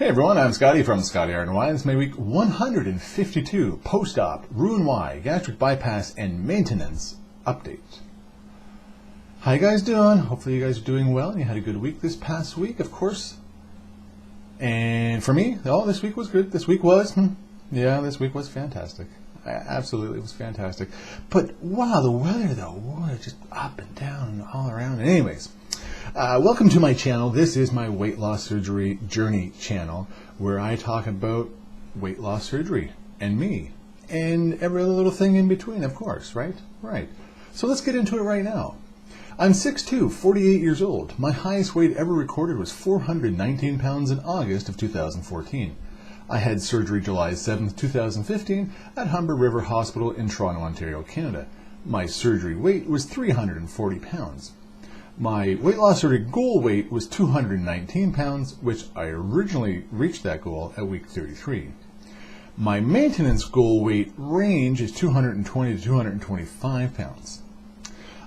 Hey everyone, I'm Skotti from Skotti RNY. It's my week 152 post-op Roux-en-Y gastric bypass and maintenance update. How you guys doing? Hopefully you guys are doing well. You had a good week this past week, of course. And for me, this week was good. This week was fantastic. Absolutely, it was fantastic. But wow, the weather though, just up and down and all around. Anyways. Welcome to my channel. This is my weight loss surgery journey channel where I talk about weight loss surgery and me and every other little thing in between, of course, right? Right. So let's get into it right now. I'm 6'2", 48 years old. My highest weight ever recorded was 419 pounds in August of 2014. I had surgery July 7th, 2015 at Humber River Hospital in Toronto, Ontario, Canada. My surgery weight was 340 pounds. My weight loss surgery goal weight was 219 pounds, which I originally reached that goal at week 33. My maintenance goal weight range is 220 to 225 pounds.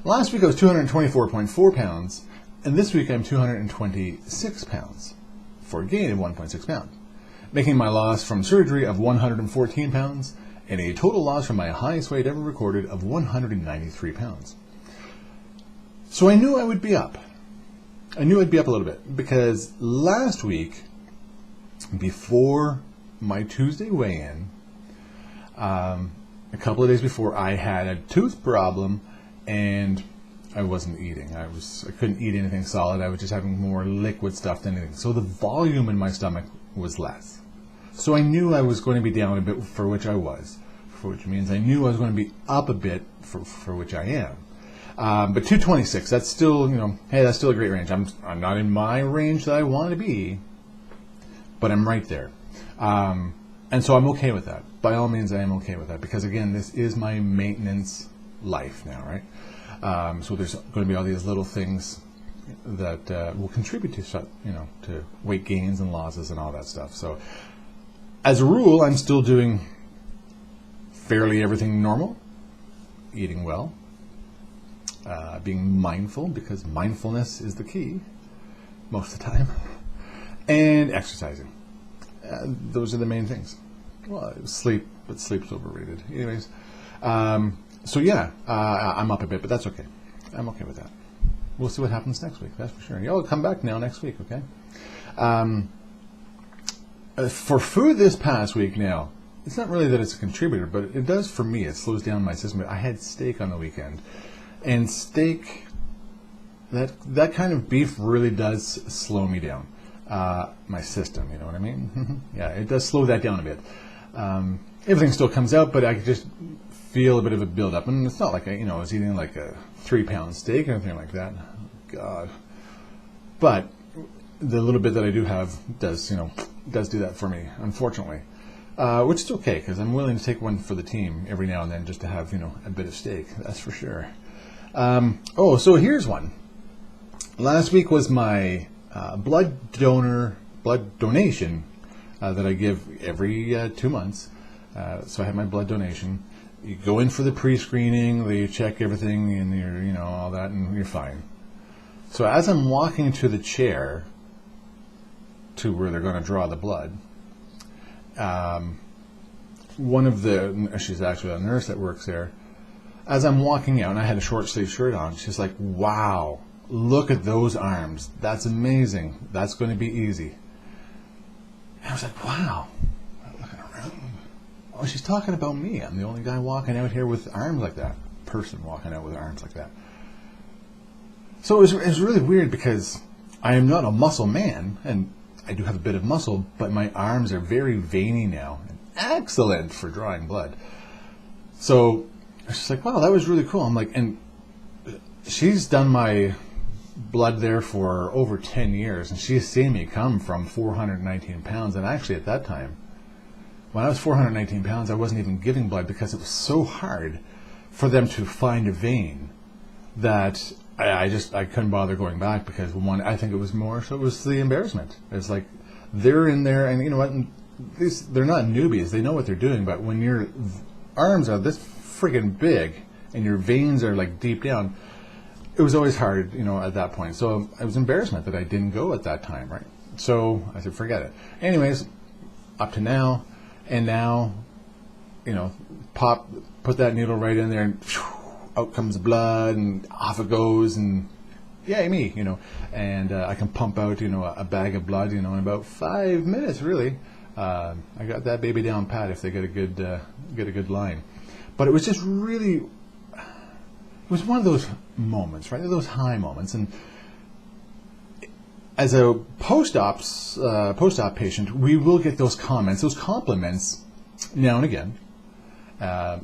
Last week I was 224.4 pounds, and this week I'm 226 pounds, for a gain of 1.6 pounds, making my loss from surgery of 114 pounds and a total loss from my highest weight ever recorded of 193 pounds. So I knew I would be up. I knew I'd be up a little bit because last week, before my Tuesday weigh-in, a couple of days before, I had a tooth problem and I wasn't eating. I couldn't eat anything solid. I was just having more liquid stuff than anything. So the volume in my stomach was less. So I knew I was going to be down a bit, for which I was, which means I knew I was going to be up a bit, for which I am. But 226, that's still, hey, that's still a great range. I'm not in my range that I want to be, but I'm right there. And so I'm okay with that. By all means, I am okay with that because, again, this is my maintenance life now, right? So there's going to be all these little things that will contribute to, to weight gains and losses and all that stuff. So as a rule, I'm still doing fairly everything normal, eating well, being mindful, because mindfulness is the key most of the time, and exercising. Those are the main things. Well, sleep, but sleep's overrated. Anyways, so yeah, I'm up a bit, but that's okay. I'm okay with that. We'll see what happens next week, that's for sure. I'll come back now next week, okay? For food this past week now, it's not really that it's a contributor, but it does for me. It slows down my system. I had steak on the weekend. And steak, that kind of beef really does slow me down, my system, you know what I mean? Yeah, it does slow that down a bit. Everything still comes out, but I could just feel a bit of a build-up. And it's not like I was eating like a 3-pound steak or anything like that. God. But the little bit that I do have does do that for me, unfortunately. Which is okay, because I'm willing to take one for the team every now and then just to have, a bit of steak, that's for sure. So here's one. Last week was my blood donation that I give every 2 months. So I had my blood donation. You go in for the pre-screening, they check everything, and you're, all that, and you're fine. So as I'm walking to the chair to where they're going to draw the blood, she's actually a nurse that works there. As I'm walking out, and I had a short sleeve shirt on, she's like, wow, look at those arms. That's amazing. That's going to be easy. And I was like, wow. I'm looking around. Oh, she's talking about me. I'm the only guy walking out here with arms like that. Person walking out with arms like that. So it was really weird because I am not a muscle man, and I do have a bit of muscle, but my arms are very veiny now. And excellent for drawing blood. So she's like, wow, that was really cool. I'm like, and she's done my blood there for over 10 years, and she's seen me come from 419 pounds. And actually at that time, when I was 419 pounds, I wasn't even giving blood because it was so hard for them to find a vein that I couldn't bother going back because, one, I think it was the embarrassment. It's like, they're in there, and you know what, they're not newbies. They know what they're doing, but when your arms are this friggin' big and your veins are like deep down, it was always hard, at that point. So it was embarrassment that I didn't go at that time, right? So I said, forget it. Anyways, up to now, and now, you know, put that needle right in there, and out comes the blood, and off it goes, and yay me, you know. And I can pump out, you know, a bag of blood, you know, in about 5 minutes, really. I got that baby down pat if they get a good line. But it was just really, it was one of those moments, right? Those high moments. And as a post-op patient, we will get those comments, those compliments now and again.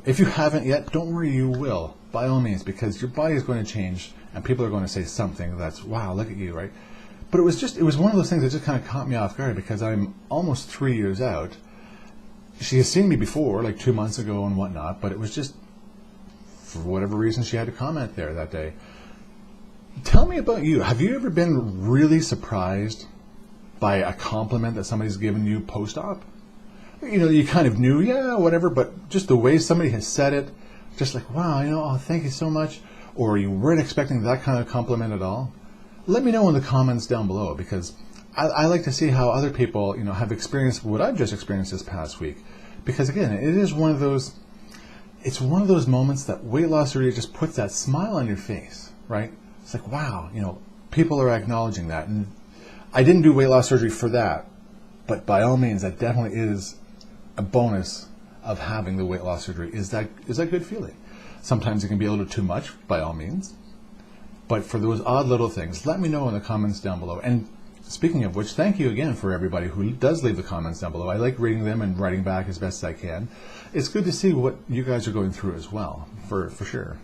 If you haven't yet, don't worry, you will, by all means, because your body is going to change and people are going to say something that's, wow, look at you, right? But it was one of those things that just kind of caught me off guard because I'm almost 3 years out. She has seen me before, like 2 months ago and whatnot, but it was just, for whatever reason, she had to comment there that day. Tell me about you. Have you ever been really surprised by a compliment that somebody's given you post-op? You know, you kind of knew, yeah, whatever, but just the way somebody has said it, just like, wow, you know, oh, thank you so much, or you weren't expecting that kind of compliment at all. Let me know in the comments down below, because I like to see how other people, you know, have experienced what I've just experienced this past week. Because again, it is one of those, it's one of those moments that weight loss surgery just puts that smile on your face, right? It's like, wow, you know, people are acknowledging that. And I didn't do weight loss surgery for that, but by all means, that definitely is a bonus of having the weight loss surgery. Is that good feeling? Sometimes it can be a little too much, by all means. But for those odd little things, let me know in the comments down below. And speaking of which, thank you again for everybody who does leave the comments down below. I like reading them and writing back as best I can. It's good to see what you guys are going through as well, for sure.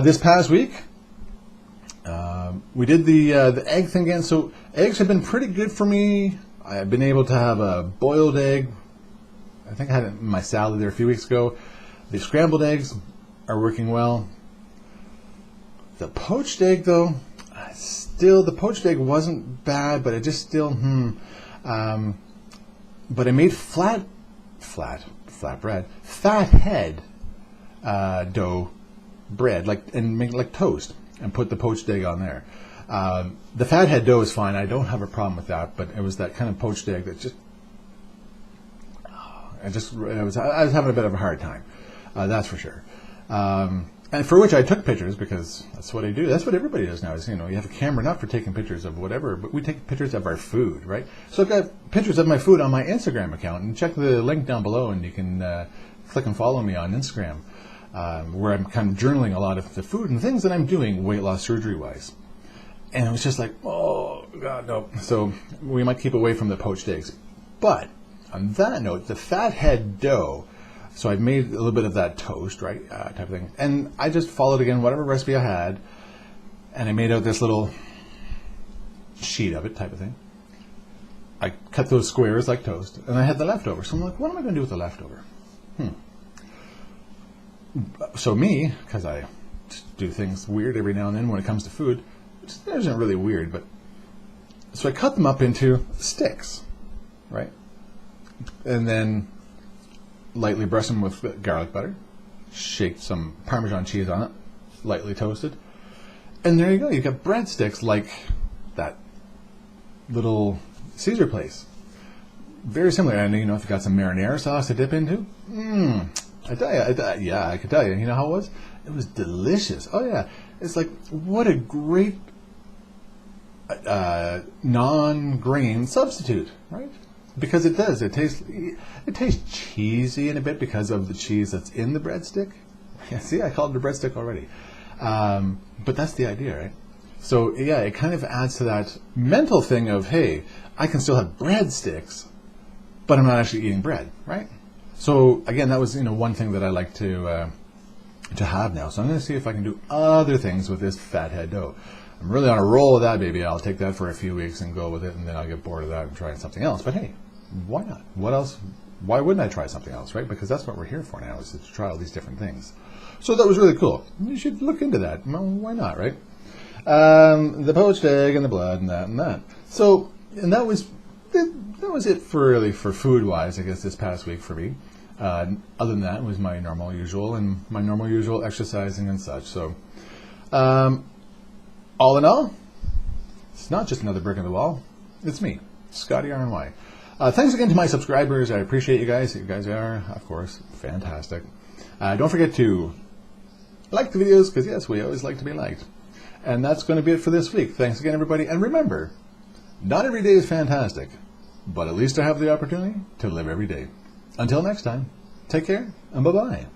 This past week, we did the egg thing again. So eggs have been pretty good for me. I've been able to have a boiled egg. I think I had it in my salad there a few weeks ago. The scrambled eggs are working well. The poached egg, though, still, the poached egg wasn't bad, but it just still, but I made flat bread, fathead dough bread, and make like toast, and put the poached egg on there. The fathead dough is fine. I don't have a problem with that, but it was that kind of poached egg that just, I was having a bit of a hard time. That's for sure. And for which I took pictures, because that's what I do. That's what everybody does now. Is, you know, you have a camera not for taking pictures of whatever, but we take pictures of our food, right? So I've got pictures of my food on my Instagram account, and check the link down below, and you can click and follow me on Instagram, where I'm kind of journaling a lot of the food and things that I'm doing weight loss surgery wise. And it was just like, oh God, no. So we might keep away from the poached eggs. But on that note, the fathead dough. So I made a little bit of that toast, right, type of thing. And I just followed, again, whatever recipe I had, and I made out this little sheet of it, type of thing. I cut those squares like toast, and I had the leftover. So I'm like, what am I going to do with the leftover? So me, because I just do things weird every now and then when it comes to food, which isn't really weird, but so I cut them up into sticks, right? And then lightly brush them with garlic butter, shake some Parmesan cheese on it, lightly toasted, and there you go. You've got breadsticks like that little Caesar place. Very similar. And you know, if you got some marinara sauce to dip into, I tell you, yeah, I can tell you. You know how it was? It was delicious. Oh yeah, it's like, what a great non-grain substitute, right? Because it does. It tastes cheesy in a bit because of the cheese that's in the breadstick. Yeah, see, I called it a breadstick already. But that's the idea, right? So yeah, it kind of adds to that mental thing of, hey, I can still have breadsticks, but I'm not actually eating bread, right? So again, that was, you know, one thing that I like to have now. So I'm going to see if I can do other things with this fathead dough. I'm really on a roll with that, baby. I'll take that for a few weeks and go with it, and then I'll get bored of that and try something else. But hey, why not? What else? Why wouldn't I try something else, right? Because that's what we're here for now, is to try all these different things. So that was really cool. You should look into that. Well, why not, right? The poached egg and the blood and that. So, and that was it for food-wise, I guess, this past week for me. Other than that, was my normal usual exercising and such. So, all in all, it's not just another brick in the wall. It's me, Skotti RNY. Thanks again to my subscribers. I appreciate you guys. You guys are, of course, fantastic. Don't forget to like the videos, because yes, we always like to be liked. And that's going to be it for this week. Thanks again, everybody. And remember, not every day is fantastic, but at least I have the opportunity to live every day. Until next time, take care and bye-bye.